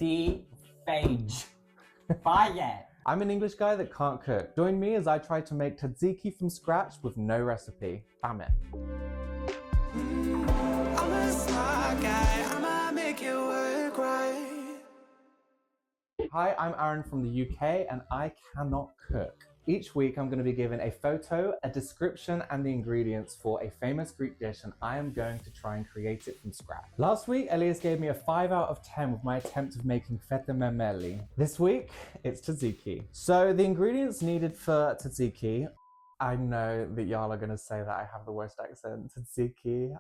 phage. Buy it. I'm an English guy that can't cook. Join me as I try to make tzatziki from scratch with no recipe. Bam it. I'm a smart guy, I'ma make it work right. Hi, I'm Aaron from the UK and I cannot cook. Each week I'm going to be given a photo, a description and the ingredients for a famous Greek dish and I am going to try and create it from scratch. Last week Elias gave me a 5 out of 10 with my attempt of making feta memeli. This week it's tzatziki. So the ingredients needed for tzatziki, I know that y'all are going to say that I have the worst accent. Tzatziki.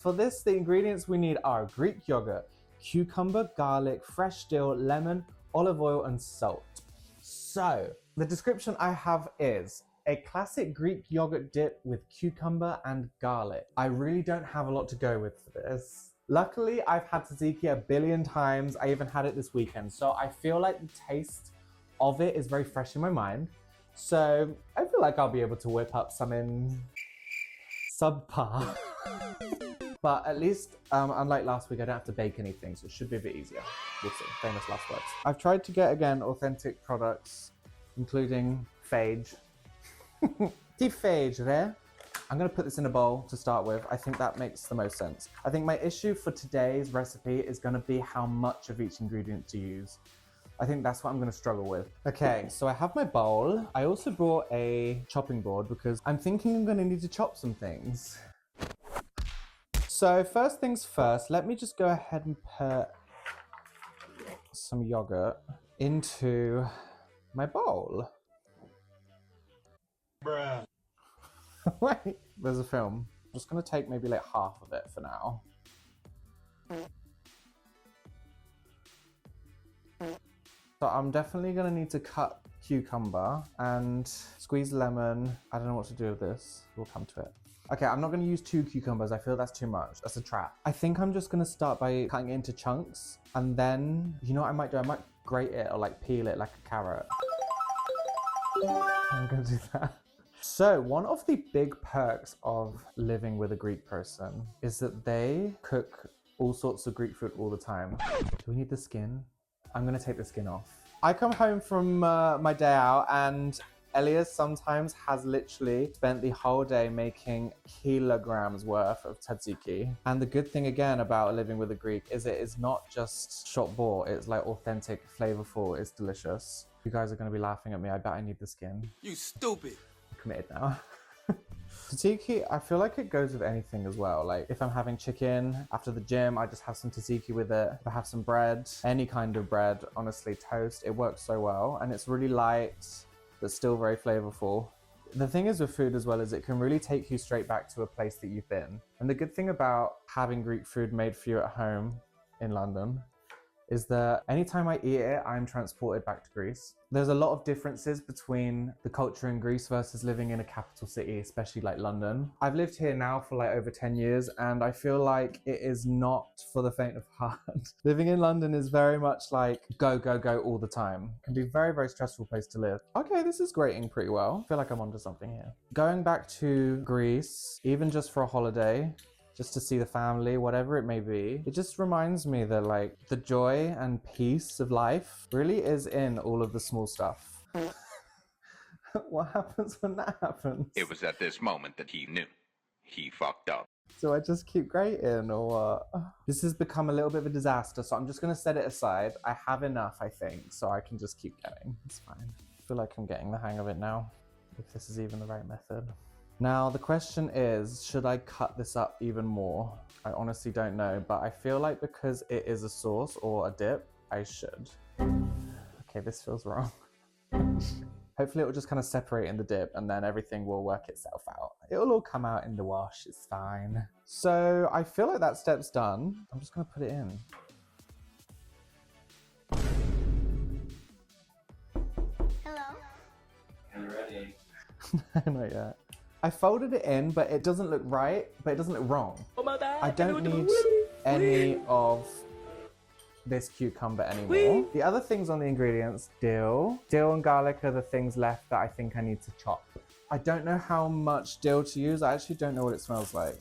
For this, the ingredients we need are Greek yogurt, cucumber, garlic, fresh dill, lemon, olive oil, and salt. So, the description I have is a classic Greek yogurt dip with cucumber and garlic. I really don't have a lot to go with for this. Luckily, I've had tzatziki a billion times. I even had it this weekend, so I feel like the taste of it is very fresh in my mind. So I feel like I'll be able to whip up something subpar. But at least, unlike last week, I don't have to bake anything, so it should be a bit easier. We'll see. Famous last words. I've tried to get, again, authentic products, including phage. The phage there. I'm gonna put this in a bowl to start with. I think that makes the most sense. I think my issue for today's recipe is gonna be how much of each ingredient to use. I think that's what I'm gonna struggle with. Okay, so I have my bowl. I also brought a chopping board because I'm thinking I'm gonna need to chop some things. So first things first, let me just go ahead and put some yogurt into my bowl. Bruh. Wait, there's a film. I'm just gonna take maybe like half of it for now. So I'm definitely gonna need to cut cucumber and squeeze lemon. I don't know what to do with this. We'll come to it. Okay, I'm not gonna use 2 cucumbers. I feel that's too much. That's a trap. I think I'm just gonna start by cutting it into chunks and then, you know what I might do? I might grate it or like peel it like a carrot. I'm gonna do that. So one of the big perks of living with a Greek person is that they cook all sorts of Greek food all the time. Do we need the skin? I'm gonna take the skin off. I come home from my day out and Elias sometimes has literally spent the whole day making kilograms worth of tzatziki. And the good thing again about living with a Greek is it is not just shop bought, it's like authentic, flavorful, it's delicious. You guys are gonna be laughing at me, I bet I need the skin. You stupid. I'm committed now. Tzatziki, I feel like it goes with anything as well. Like if I'm having chicken after the gym, I just have some tzatziki with it. If I have some bread, any kind of bread, honestly, toast, it works so well. And it's really light, but still very flavorful. The thing is with food as well is it can really take you straight back to a place that you've been. And the good thing about having Greek food made for you at home in London is that anytime I eat it, I'm transported back to Greece. There's a lot of differences between the culture in Greece versus living in a capital city, especially like London. I've lived here now for like over 10 years and I feel like it is not for the faint of heart. Living in London is very much like go, go, go all the time. It can be a very, very stressful place to live. Okay, this is grating pretty well. I feel like I'm onto something here. Going back to Greece, even just for a holiday, just to see the family, whatever it may be. It just reminds me that like the joy and peace of life really is in all of the small stuff. What happens when that happens? It was at this moment that he knew. He fucked up. Do I just keep grating or what? This has become a little bit of a disaster, so I'm just gonna set it aside. I have enough, I think, so I can just keep going. It's fine. I feel like I'm getting the hang of it now, if this is even the right method. Now, the question is, should I cut this up even more? I honestly don't know, but I feel like because it is a sauce or a dip, I should. Okay, this feels wrong. Hopefully it will just kind of separate in the dip and then everything will work itself out. It'll all come out in the wash, it's fine. So I feel like that step's done. I'm just gonna put it in. Hello? I'm ready. Not yet. I folded it in, but it doesn't look right, but it doesn't look wrong. Oh my bad. I don't need any of this cucumber anymore. The other things on the ingredients, dill and garlic are the things left that I think I need to chop. I don't know how much dill to use. I actually don't know what it smells like.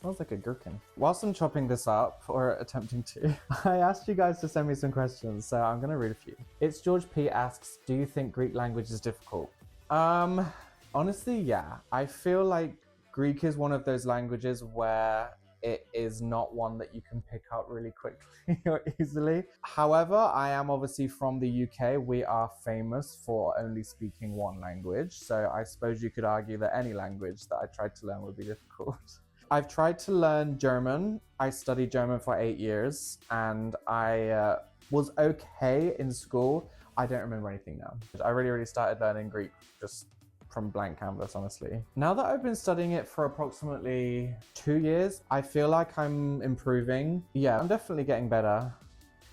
smells like a gherkin. Whilst I'm chopping this up, or attempting to, I asked you guys to send me some questions, so I'm gonna read a few. It's George P asks, do you think Greek language is difficult? Honestly, yeah. I feel like Greek is one of those languages where it is not one that you can pick up really quickly or easily. However, I am obviously from the UK. We are famous for only speaking one language. So I suppose you could argue that any language that I tried to learn would be difficult. I've tried to learn German. I studied German for 8 years and I was okay in school. I don't remember anything now. I really started learning Greek just from blank canvas, honestly. Now that I've been studying it for approximately 2 years, I feel like I'm improving. Yeah, I'm definitely getting better.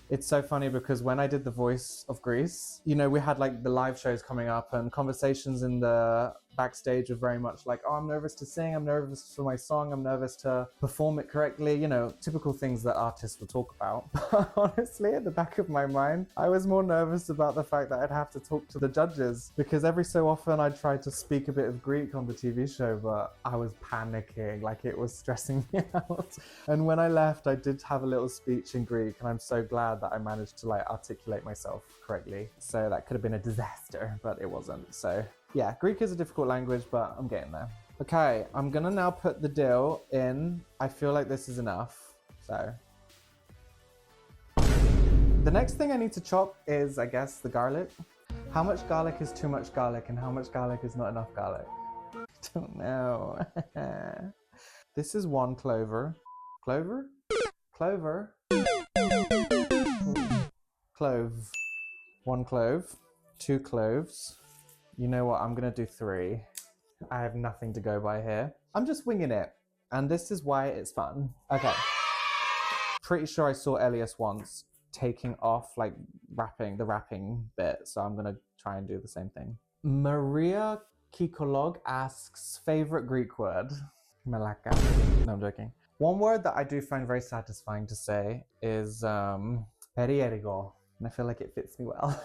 It's so funny because when I did The Voice of Greece, you know, we had like the live shows coming up and conversations in the backstage were very much like, oh, I'm nervous to sing, I'm nervous for my song, I'm nervous to perform it correctly, you know, typical things that artists will talk about. But honestly, at the back of my mind, I was more nervous about the fact that I'd have to talk to the judges because every so often I'd try to speak a bit of Greek on the TV show, but I was panicking, like it was stressing me out. And when I left, I did have a little speech in Greek and I'm so glad that I managed to like articulate myself correctly. So that could have been a disaster, but it wasn't. So yeah, Greek is a difficult language, but I'm getting there. Okay, I'm gonna now put the dill in. I feel like this is enough, so. The next thing I need to chop is, I guess, the garlic. How much garlic is too much garlic and how much garlic is not enough garlic? I don't know. This is 1 clover. Clover? Clover? Clove. 1 clove. 2 cloves. You know what, I'm gonna do 3. I have nothing to go by here. I'm just winging it. And this is why it's fun. Okay. Pretty sure I saw Elias once taking off like the wrapping bit. So I'm gonna try and do the same thing. Maria Kikolog asks, favorite Greek word? Malaka. No, I'm joking. One word that I do find very satisfying to say is periergo. And I feel like it fits me well.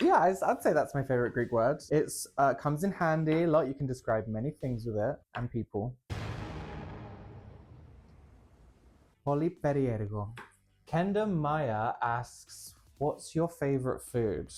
Yeah, I'd say that's my favorite Greek word. It's comes in handy a lot. You can describe many things with it and people. Polyperiergo. Kenda Maya asks, what's your favorite food?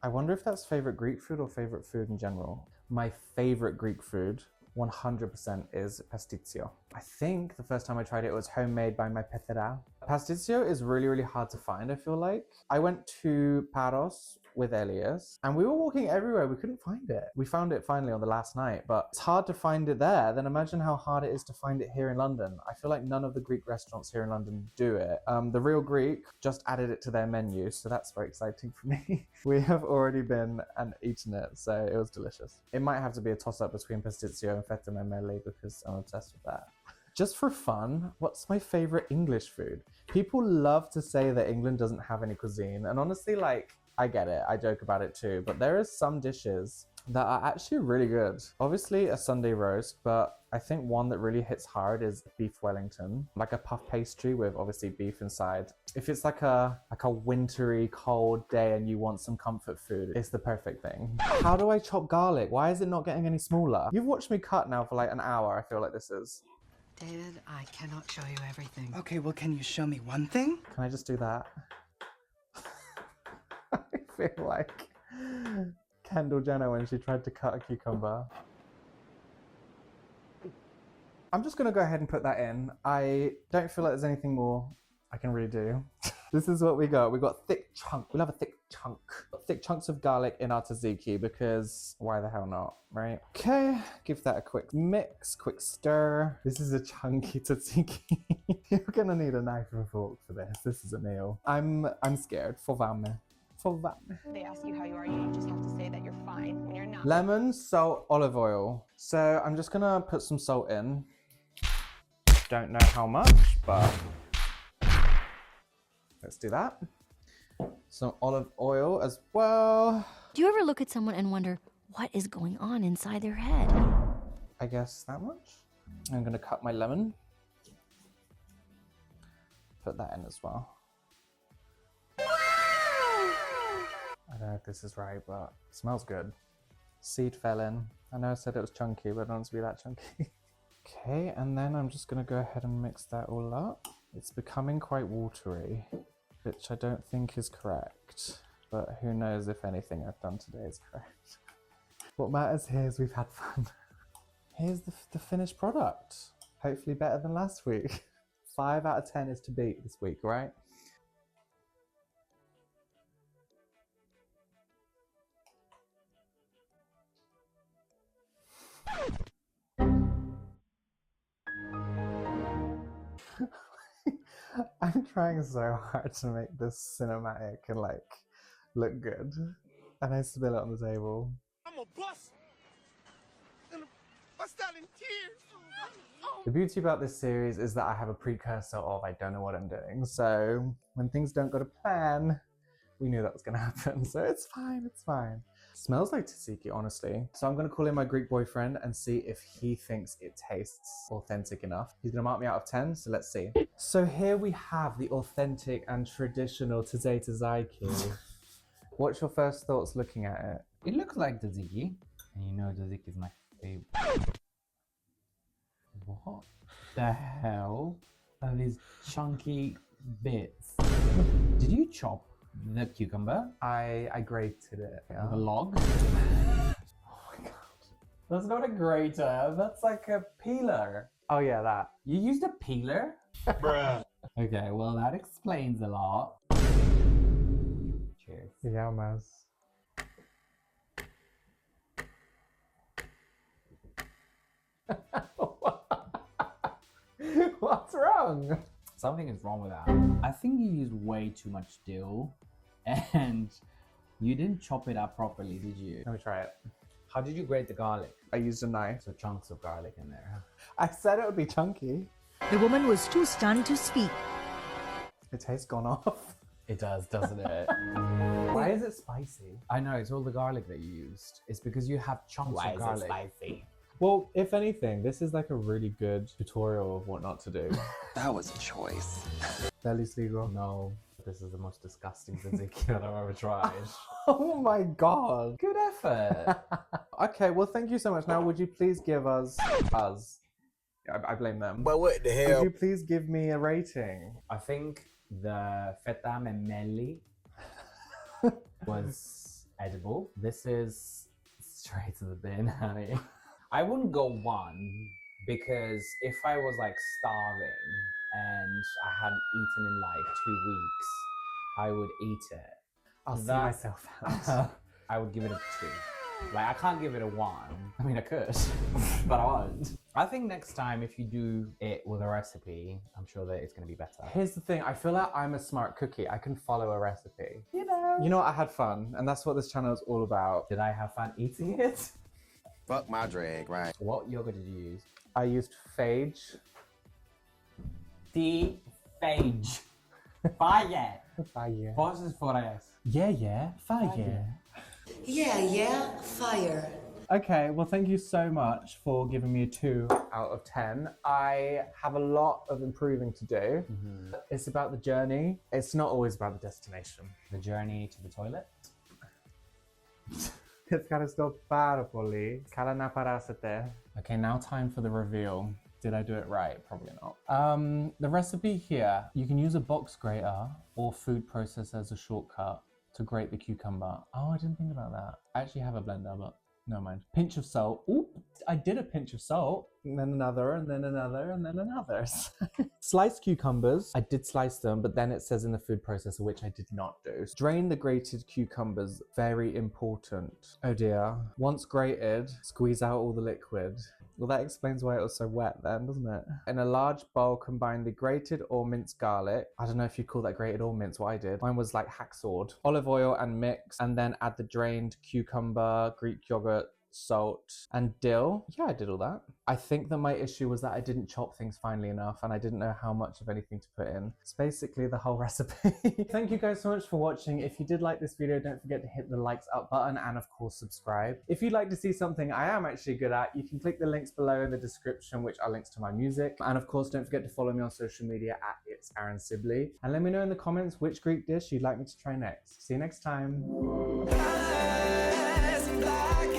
I wonder if that's favorite Greek food or favorite food in general. My favorite Greek food 100% is pasticcio. I think the first time I tried it was homemade by my petera. Pasticcio is really hard to find, I feel like. I went to Paros with Elias and we were walking everywhere, we couldn't find it. We found it finally on the last night, but it's hard to find it there. Then imagine how hard it is to find it here in London. I feel like none of the Greek restaurants here in London do it. The Real Greek just added it to their menu, so that's very exciting for me. We have already been and eaten it, so it was delicious. It might have to be a toss-up between pasticcio and feta memele because I'm obsessed with that. Just for fun, what's my favorite English food? People love to say that England doesn't have any cuisine, and honestly, like, I get it, I joke about it too, but there is some dishes that are actually really good. Obviously a Sunday roast, but I think one that really hits hard is beef Wellington, like a puff pastry with obviously beef inside. If it's like a wintry cold day and you want some comfort food, it's the perfect thing. How do I chop garlic? Why is it not getting any smaller? You've watched me cut now for like an hour, I feel like this is. David, I cannot show you everything. Okay, well, can you show me one thing? Can I just do that? I feel like Kendall Jenner when she tried to cut a cucumber. I'm just gonna go ahead and put that in. I don't feel like there's anything more I can really do. This is what we got. We got thick chunk. We'll have a thick chunk. Thick chunks of garlic in our tzatziki because why the hell not, right? Okay, give that a quick mix, quick stir. This is a chunky tzatziki. You're gonna need a knife and fork for this. This is a meal. I'm scared. Fovame. They ask you how you are, you just have to say that you're fine when you're not. Lemon, salt, olive oil. So I'm just gonna put some salt in. Don't know how much, but let's do that. Some olive oil as well. Do you ever look at someone and wonder what is going on inside their head? I guess that much. I'm gonna cut my lemon. Put that in as well. I don't know if this is right, but it smells good. Seed fell in. I know I said it was chunky, but I don't want it to be that chunky. Okay, and then I'm just gonna go ahead and mix that all up. It's becoming quite watery, which I don't think is correct, but who knows if anything I've done today is correct. What matters here is we've had fun. Here's the finished product. Hopefully better than last week. 5 out of 10 is to beat this week, right? I'm trying so hard to make this cinematic and like look good, and I spill it on the table. I'm a bust. And bust out in tears. The beauty about this series is that I have a precursor of I don't know what I'm doing, so when things don't go to plan, we knew that was gonna happen, so it's fine, it's fine. Smells like tzatziki, honestly. So I'm gonna call in my Greek boyfriend and see if he thinks it tastes authentic enough. He's gonna mark me out of 10, so let's see. So here we have the authentic and traditional tzatziki. What's your first thoughts looking at it? It looks like tzatziki, and you know tzatziki is my favorite. What the hell are these chunky bits? Did you chop the cucumber? I grated it. Yeah. The log? Oh my god. That's not a grater, that's like a peeler. Oh yeah, that. You used a peeler? Bruh. Okay, well that explains a lot. Cheers. Yeah, mouse. What's wrong? Something is wrong with that. I think you used way too much dill and you didn't chop it up properly, did you? Let me try it. How did you grate the garlic? I used a knife. So chunks of garlic in there. I said it would be chunky. The woman was too stunned to speak. The taste gone off. It does, doesn't it? Why is it spicy? I know, it's all the garlic that you used. It's because you have chunks of garlic. spicy? Well, if anything, this is like a really good tutorial of what not to do. That was a choice. Deli Sligo. No, this is the most disgusting tzatziki that I've ever tried. Oh my god. Good effort. Okay, well, thank you so much. Now, would you please give us. I blame them. But what the hell? Would you please give me a rating? I think the feta memelli was edible. This is straight to the bin, honey. I wouldn't go 1 because if I was like starving and I hadn't eaten in like 2 weeks, I would eat it. I'll see That- myself out. I would give it a 2. Like I can't give it a 1. I mean I could, but I won't. I think next time if you do it with a recipe, I'm sure that it's gonna be better. Here's the thing, I feel like I'm a smart cookie. I can follow a recipe. You know. You know what? I had fun, and that's what this channel is all about. Did I have fun eating it? Fuck my drag, right? What yogurt did you use? I used phage. Phage. Fire. Fire. Forces for us. Yeah, fire. Yeah, fire. Okay, well, thank you so much for giving me a 2 out of 10. I have a lot of improving to do. It's about the journey. It's not always about the destination. The journey to the toilet. Okay, now time for the reveal. Did I do it right? Probably not. The recipe here, you can use a box grater or food processor as a shortcut to grate the cucumber. Oh, I didn't think about that. I actually have a blender, but no mind. Pinch of salt. Oop, I did a pinch of salt. And then another, and then another, and then another. Sliced cucumbers. I did slice them, but then it says in the food processor, which I did not do. Drain the grated cucumbers. Very important. Oh dear. Once grated, squeeze out all the liquid. Well, that explains why it was so wet then, doesn't it? In a large bowl, combine the grated or minced garlic. I don't know if you call that grated or minced, what I did. Mine was like hacksawed. Olive oil and mix, and then add the drained cucumber, Greek yogurt, salt, and dill. Yeah, I did all that. I think that my issue was that I didn't chop things finely enough and I didn't know how much of anything to put in. It's basically the whole recipe. Thank you guys so much for watching. If you did like this video, don't forget to hit the likes up button and of course subscribe. If you'd like to see something I am actually good at, you can click the links below in the description, which are links to my music. And of course, don't forget to follow me on social media at It's Aaron Sibley. And let me know in the comments which Greek dish you'd like me to try next. See you next time. Black